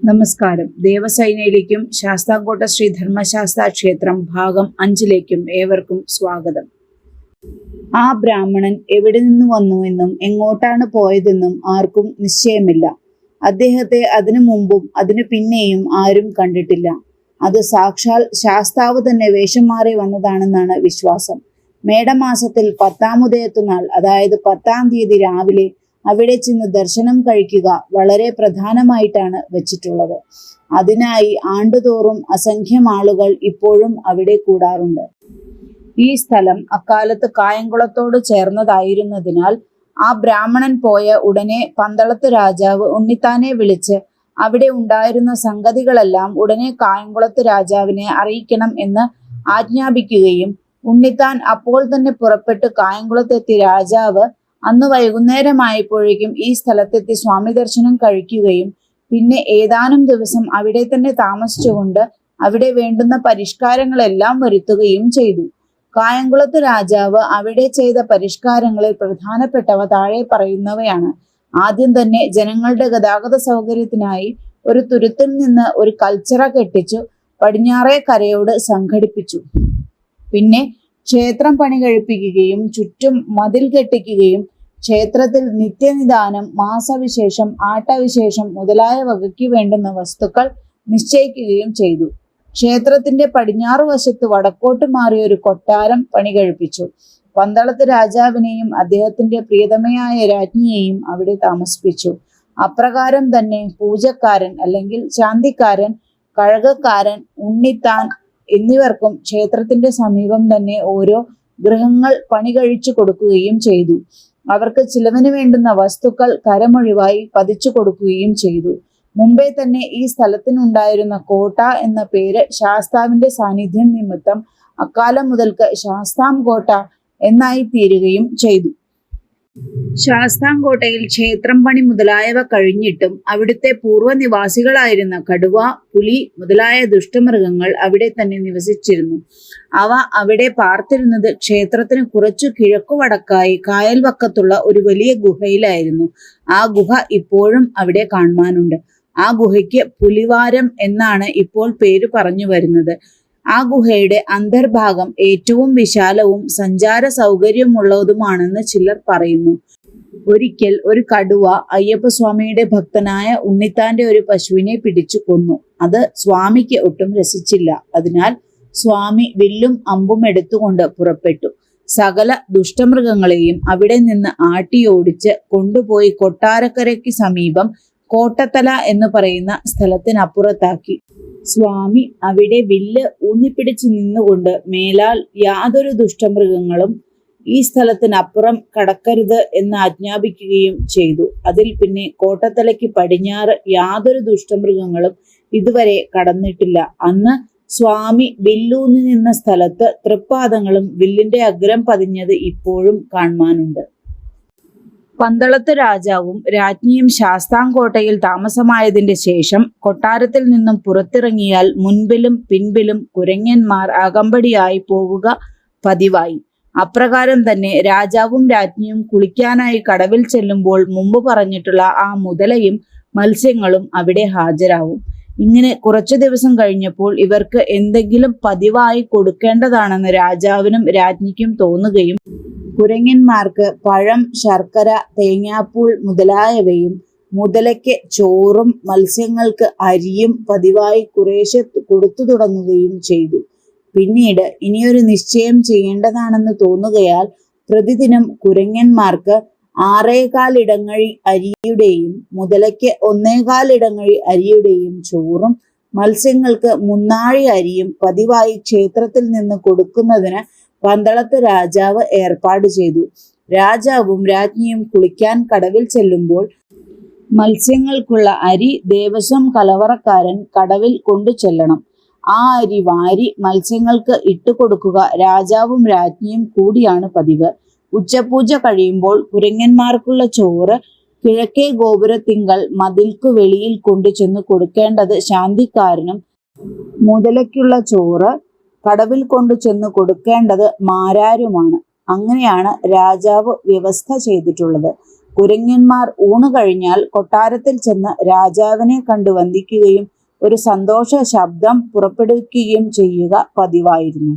നമസ്കാരം. ദേവസേനയിലേക്കും ശാസ്താംകോട്ട ശ്രീ ധർമ്മശാസ്താ ക്ഷേത്രം ഭാഗം 5 ഏവർക്കും സ്വാഗതം. ആ ബ്രാഹ്മണൻ എവിടെ നിന്ന് വന്നുവെന്നും എങ്ങോട്ടാണ് പോയതെന്നും ആർക്കും നിശ്ചയമില്ല. അദ്ദേഹത്തെ അതിനു മുമ്പും അതിനു പിന്നെയും ആരും കണ്ടിട്ടില്ല. അത് സാക്ഷാൽ ശാസ്താവ് തന്നെ വേഷം മാറി വന്നതാണെന്നാണ് വിശ്വാസം. മേടമാസത്തിൽ 10-ാമുദയത്തുനാൾ, അതായത് 10-ാം തീയതി രാവിലെ അവിടെ ചെന്ന് ദർശനം കഴിക്കുക വളരെ പ്രധാനമായിട്ടാണ് വച്ചിട്ടുള്ളത്. അതിനായി ആണ്ടുതോറും അസംഖ്യം ആളുകൾ ഇപ്പോഴും അവിടെ കൂടാറുണ്ട്. ഈ സ്ഥലം അക്കാലത്ത് കായംകുളത്തോട് ചേർന്നതായിരുന്നതിനാൽ ആ ബ്രാഹ്മണൻ പോയ ഉടനെ പന്തളത്ത് രാജാവ് ഉണ്ണിത്താനെ വിളിച്ച് അവിടെ ഉണ്ടായിരുന്ന സംഗതികളെല്ലാം ഉടനെ കായംകുളത്ത് രാജാവിനെ അറിയിക്കണം എന്ന് ആജ്ഞാപിക്കുകയും ഉണ്ണിത്താൻ അപ്പോൾ തന്നെ പുറപ്പെട്ട് കായംകുളത്തെത്തി രാജാവ് അന്ന് വൈകുന്നേരമായപ്പോഴേക്കും ഈ സ്ഥലത്തെത്തി സ്വാമി ദർശനം കഴിക്കുകയും പിന്നെ ഏതാനും ദിവസം അവിടെ തന്നെ താമസിച്ചുകൊണ്ട് അവിടെ വേണ്ടുന്ന പരിഷ്കാരങ്ങളെല്ലാം വരുത്തുകയും ചെയ്തു. കായംകുളത്ത് രാജാവ് അവിടെ ചെയ്ത പരിഷ്കാരങ്ങളിൽ പ്രധാനപ്പെട്ടവ താഴെ പറയുന്നവയാണ്. ആദ്യം തന്നെ ജനങ്ങളുടെ ഗതാഗത സൗകര്യത്തിനായി ഒരു തുരുത്തിൽ നിന്ന് ഒരു കൽച്ചറ കെട്ടിച്ചു പടിഞ്ഞാറേ കരയോട് സംഘടിപ്പിച്ചു. പിന്നെ ക്ഷേത്രം പണി കഴിപ്പിക്കുകയും ചുറ്റും മതിൽ കെട്ടിക്കുകയും ക്ഷേത്രത്തിൽ നിത്യനിദാനം, മാസവിശേഷം, ആട്ടവിശേഷം മുതലായ വകയ്ക്ക് വേണ്ടുന്ന വസ്തുക്കൾ നിശ്ചയിക്കുകയും ചെയ്തു. ക്ഷേത്രത്തിന്റെ പടിഞ്ഞാറ് വശത്ത് വടക്കോട്ട് മാറിയ ഒരു കൊട്ടാരം പണി കഴിപ്പിച്ചു. പന്തളത്ത് രാജാവിനെയും അദ്ദേഹത്തിന്റെ പ്രിയതമയായ രാജ്ഞിയെയും അവിടെ താമസിപ്പിച്ചു. അപ്രകാരം തന്നെ പൂജക്കാരൻ അല്ലെങ്കിൽ ശാന്തിക്കാരൻ, കഴകക്കാരൻ, ഉണ്ണിത്താൻ എന്നിവർക്കും ക്ഷേത്രത്തിന്റെ സമീപം തന്നെ ഓരോ ഗൃഹങ്ങൾ പണി കഴിച്ചു കൊടുക്കുകയും ചെയ്തു. അവർക്ക് ചിലവിന് വേണ്ടുന്ന വസ്തുക്കൾ കരമൊഴിവായി പതിച്ചു കൊടുക്കുകയും ചെയ്തു. മുമ്പേ തന്നെ ഈ സ്ഥലത്തിനുണ്ടായിരുന്ന കോട്ട എന്ന പേര് ശാസ്താവിന്റെ സാന്നിധ്യം നിമിത്തം അക്കാലം മുതൽക്ക് ശാസ്താംകോട്ട എന്നായി തീരുകയും ചെയ്തു. ശാസ്താംകോട്ടയിൽ ക്ഷേത്രം പണി മുതലായവ കഴിഞ്ഞിട്ടും അവിടുത്തെ പൂർവ്വനിവാസികളായിരുന്ന കടുവ, പുലി മുതലായ ദുഷ്ടമൃഗങ്ങൾ അവിടെ തന്നെ നിവസിച്ചിരുന്നു. അവ അവിടെ പാർത്തിരുന്നത് ക്ഷേത്രത്തിന് കുറച്ചു കിഴക്കുവടക്കായി കായൽവക്കത്തുള്ള ഒരു വലിയ ഗുഹയിലായിരുന്നു. ആ ഗുഹ ഇപ്പോഴും അവിടെ കാണുവാനുണ്ട്. ആ ഗുഹയ്ക്ക് പുലിവാരം എന്നാണ് ഇപ്പോൾ പേര് പറഞ്ഞു വരുന്നത്. ആ ഗുഹയുടെ അന്തർഭാഗം ഏറ്റവും വിശാലവും സഞ്ചാര സൗകര്യമുള്ളതുമാണെന്ന് ചിലർ പറയുന്നു. ഒരിക്കൽ ഒരു കടുവ അയ്യപ്പസ്വാമിയുടെ ഭക്തനായ ഉണ്ണിത്താന്റെ ഒരു പശുവിനെ പിടിച്ചു കൊന്നു. അത് സ്വാമിക്ക് ഒട്ടും രസിച്ചില്ല. അതിനാൽ സ്വാമി വില്ലും അമ്പും എടുത്തുകൊണ്ട് പുറപ്പെട്ടു. സകല ദുഷ്ടമൃഗങ്ങളെയും അവിടെ നിന്ന് ആട്ടിയോടിച്ച് കൊണ്ടുപോയി കൊട്ടാരക്കരയ്ക്ക് സമീപം കോട്ടത്തല എന്ന് പറയുന്ന സ്ഥലത്തിനപ്പുറത്താക്കി. സ്വാമി അവിടെ വില്ല് ഊന്നിപ്പിടിച്ച് നിന്നുകൊണ്ട് മേലാൽ യാതൊരു ദുഷ്ടമൃഗങ്ങളും ഈ സ്ഥലത്തിനപ്പുറം കടക്കരുത് എന്ന് ആജ്ഞാപിക്കുകയും ചെയ്തു. അതിൽ പിന്നെ കോട്ടത്തലയ്ക്ക് പടിഞ്ഞാറ് യാതൊരു ദുഷ്ടമൃഗങ്ങളും ഇതുവരെ കടന്നിട്ടില്ല. അന്ന് സ്വാമി വില്ലൂന്നി നിന്ന സ്ഥലത്ത് തൃപ്പാദങ്ങളും വില്ലിന്റെ അഗ്രം പതിഞ്ഞത് ഇപ്പോഴും കാണുവാനുണ്ട്. പന്തളത്ത് രാജാവും രാജ്ഞിയും ശാസ്താംകോട്ടയിൽ താമസമായതിന്റെ ശേഷം കൊട്ടാരത്തിൽ നിന്നും പുറത്തിറങ്ങിയാൽ മുൻപിലും പിൻപിലും കുരങ്ങന്മാർ അകമ്പടിയായി പോവുക പതിവായി. അപ്രകാരം തന്നെ രാജാവും രാജ്ഞിയും കുളിക്കാനായി കടവിൽ ചെല്ലുമ്പോൾ മുമ്പ് പറഞ്ഞിട്ടുള്ള ആ മുതലയും മത്സ്യങ്ങളും അവിടെ ഹാജരാവും. ഇങ്ങനെ കുറച്ചു ദിവസം കഴിഞ്ഞപ്പോൾ ഇവർക്ക് എന്തെങ്കിലും പതിവായി കൊടുക്കേണ്ടതാണെന്ന് രാജാവിനും രാജ്ഞിക്കും തോന്നുകയും കുരങ്ങന്മാർക്ക് പഴം, ശർക്കര, തേങ്ങാപ്പൂൾ മുതലായവയും മുതലയ്ക്ക് ചോറും മത്സ്യങ്ങൾക്ക് അരിയും പതിവായി കുറേശ്ശെ കൊടുത്തു തുടങ്ങുകയും ചെയ്തു. പിന്നീട് ഇനിയൊരു നിശ്ചയം ചെയ്യേണ്ടതാണെന്ന് തോന്നുകയാൽ പ്രതിദിനം കുരങ്ങന്മാർക്ക് 6.25 ഇടങ്ങഴി അരിയുടെയും മുതലയ്ക്ക് 1.25 ഇടങ്ങഴി അരിയുടെയും ചോറും മത്സ്യങ്ങൾക്ക് 3 അരിയും പതിവായി ക്ഷേത്രത്തിൽ നിന്ന് കൊടുക്കുന്നതിന് പന്തളത്ത് രാജാവ് ഏർപ്പാട് ചെയ്തു. രാജാവും രാജ്ഞിയും കുളിക്കാൻ കടവിൽ ചെല്ലുമ്പോൾ മത്സ്യങ്ങൾക്കുള്ള അരി ദേവസ്വം കലവറക്കാരൻ കടവിൽ കൊണ്ടു ചെല്ലണം. ആ അരി വാരി മത്സ്യങ്ങൾക്ക് ഇട്ടുകൊടുക്കുക രാജാവും രാജ്ഞിയും കൂടിയാണ് പതിവ്. ഉച്ചപൂജ കഴിയുമ്പോൾ കുരങ്ങന്മാർക്കുള്ള ചോറ് കിഴക്കേ ഗോപുരത്തിങ്കൽ മതിൽക്കു വെളിയിൽ കൊണ്ടു ചെന്ന് കൊടുക്കേണ്ടത് ശാന്തിക്കാരനും, മുതലയ്ക്കുള്ള ചോറ് കടവിൽ കൊണ്ടു ചെന്ന് കൊടുക്കേണ്ടത് മാരാരുമാണ്. അങ്ങനെയാണ് രാജാവ് വ്യവസ്ഥ ചെയ്തിട്ടുള്ളത്. കുരങ്ങന്മാർ ഊണ് കഴിഞ്ഞാൽ കൊട്ടാരത്തിൽ ചെന്ന് രാജാവിനെ കണ്ടു വന്ദിക്കുകയും ഒരു സന്തോഷ ശബ്ദം പുറപ്പെടുവിക്കുകയും ചെയ്യുക പതിവായിരുന്നു.